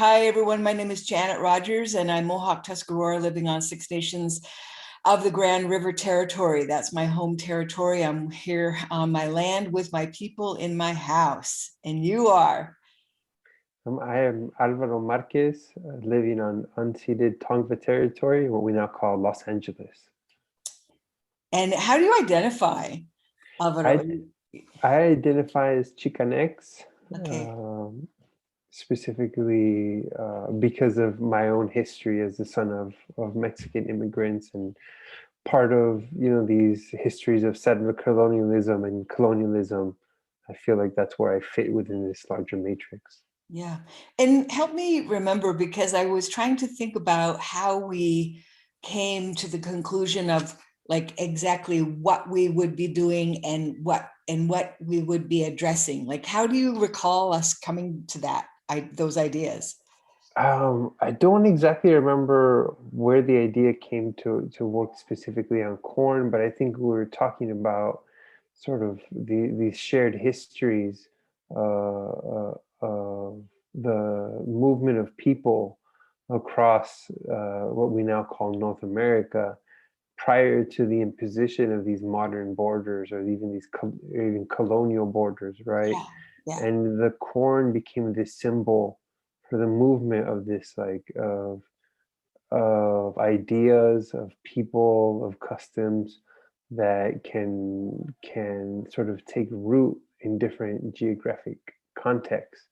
Hi, everyone. My name is Janet Rogers, and I'm Mohawk Tuscarora living on Six Nations of the Grand River Territory. That's my home territory. I'm here on my land with my people in my house. And you are? I am Alvaro Marquez, living on unceded Tongva territory, what we now call Los Angeles. And how do you identify, Alvaro? I, I identify as Chicanx, Okay. specifically because of my own history as the son of Mexican immigrants and part of, these histories of settler colonialism and colonialism. I feel like that's where I fit within this larger matrix. Yeah. And help me remember, because I was trying to think about how we came to the conclusion of like exactly what we would be doing and what we would be addressing. Like, how do you recall us coming to those ideas? I don't exactly remember where the idea came to work specifically on corn, but I think we were talking about sort of these shared histories of the movement of people across what we now call North America prior to the imposition of these modern borders or even even colonial borders, right? Yeah. Yeah. And the corn became this symbol for the movement of this of ideas, of people, of customs that can sort of take root in different geographic contexts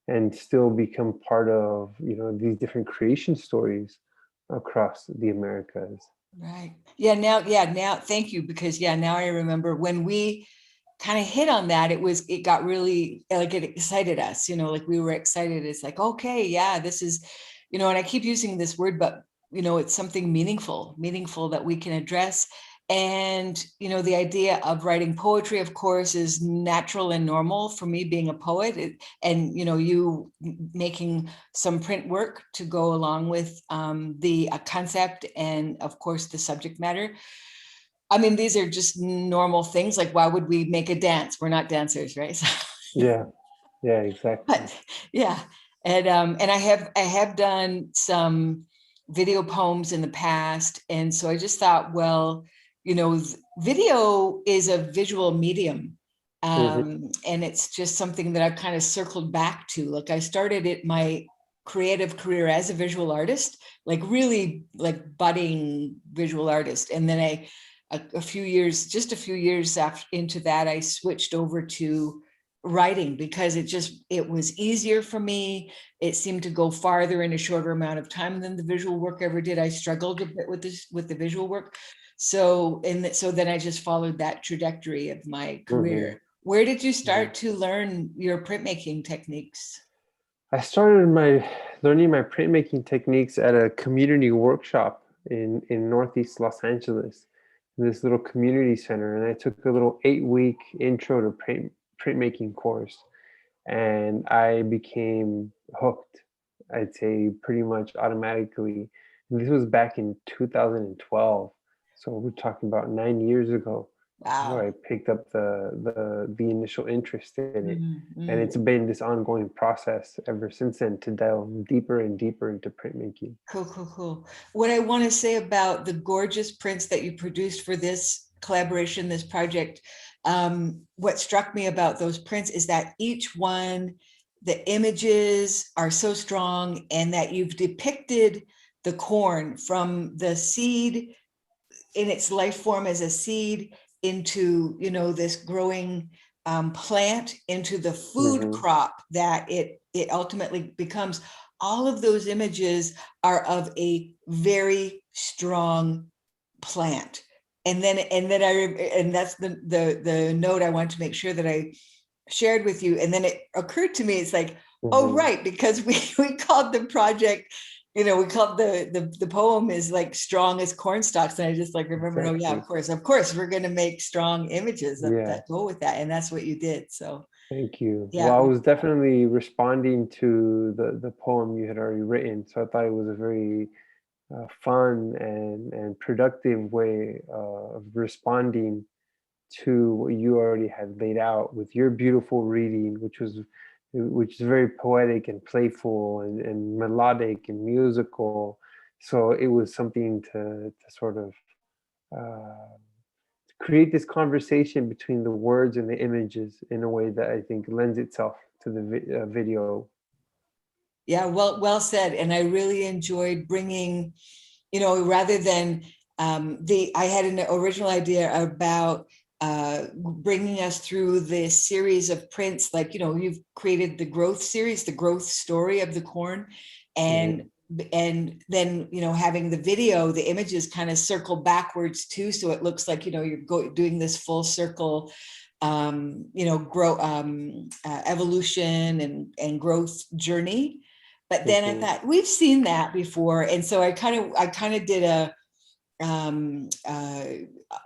and still become part of these different creation stories across the Americas. Right. Now, thank you, because now I remember when we kind of hit on that, it got really, like, it excited us, like we were excited. It's like, okay, yeah, this is, and I keep using this word, but it's something meaningful that we can address. And the idea of writing poetry, of course, is natural and normal for me, being a poet. And you making some print work to go along with the concept and, of course, the subject matter. I mean, these are just normal things. Like, why would we make a dance? We're not dancers, right? So, Yeah, yeah, exactly. but yeah, and I have done some video poems in the past, and so I just thought, well, video is a visual medium, Hmm. and it's just something that I've kind of circled back to. Like, I started my creative career as a visual artist, like really like budding visual artist, and then a few years after into that, I switched over to writing because it was easier for me. It seemed to go farther in a shorter amount of time than the visual work ever did. I struggled a bit with the visual work. So then I just followed that trajectory of my Hmm. career. Where did you Hmm. start to learn your printmaking techniques? I started my learning my printmaking techniques at a community workshop in Northeast Los Angeles, in this little community center, and I took a little 8-week intro to printmaking course, and I became hooked. I'd say pretty much automatically. And this was back in 2012, so we're talking about 9 years ago. Where Wow. I picked up the initial interest in it, and Mm-hmm. it's been this ongoing process ever since then to delve deeper and deeper into printmaking. Cool. What I want to say about the gorgeous prints that you produced for this collaboration, this project, what struck me about those prints is that each one, the images are so strong, and that you've depicted the corn from the seed in its life form as a seed into, this growing plant, into the food Hmm. crop that it ultimately becomes. All of those images are of a very strong plant. And that's the note I want to make sure that I shared with you. And then it occurred to me, it's like, oh, Hmm. right, because we called the project, we called the poem is like strong as corn stalks. And I just like remembered, oh yeah, Exactly. of course, we're going to make strong images that Yeah. go with that. And that's what you did. So Thank you. yeah. Well, I was definitely responding to the poem you had already written, so I thought it was a very fun and productive way of responding to what you already had laid out with your beautiful reading, which was which is very poetic and playful and melodic and musical. So it was something to sort of uh, create this conversation between the words and the images in a way that I think lends itself to the video. Yeah, well said. And I really enjoyed bringing, rather than I had an original idea about bringing us through this series of prints, like, you've created the growth series, the growth story of the corn, and and then having the video, the images kind of circle backwards too, so it looks like you're doing this full circle grow evolution and growth journey. But then I thought, we've seen that before, and so I kind of did a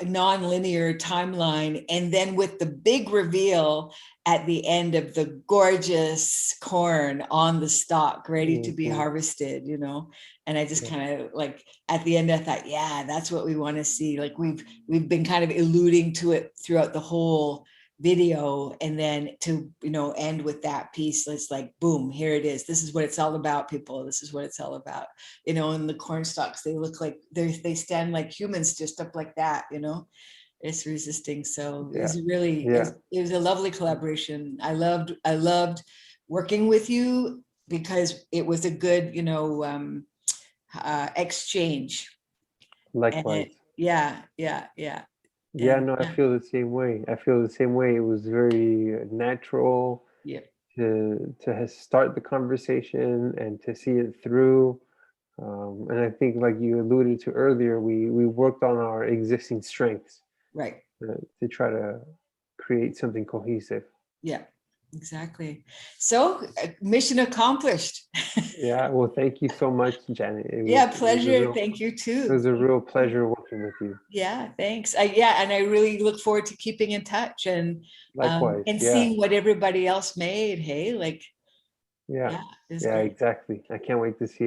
non-linear timeline, and then with the big reveal at the end of the gorgeous corn on the stalk ready to be harvested, and I just kind of like at the end I thought, yeah, that's what we want to see. Like we've been kind of alluding to it throughout the whole video, and then to end with that piece. It's like, boom, here it is. This is what it's all about, people. This is what it's all about. And the corn stalks, they look like they stand like humans, just up like that. It's resisting. So it was really it was a lovely collaboration. I loved working with you because it was a good exchange. Likewise. Yeah. Yeah, no, I feel the same way. It was very natural to start the conversation and to see it through. And I think, like you alluded to earlier, we worked on our existing strengths, right, to try to create something cohesive. Yeah, exactly. So mission accomplished. Yeah, well, thank you so much, Janet. Pleasure. Thank you too. It was a real pleasure working with you. Yeah, thanks. And I really look forward to keeping in touch and likewise, seeing what everybody else made. Hey, like, yeah, exactly. I can't wait to see it.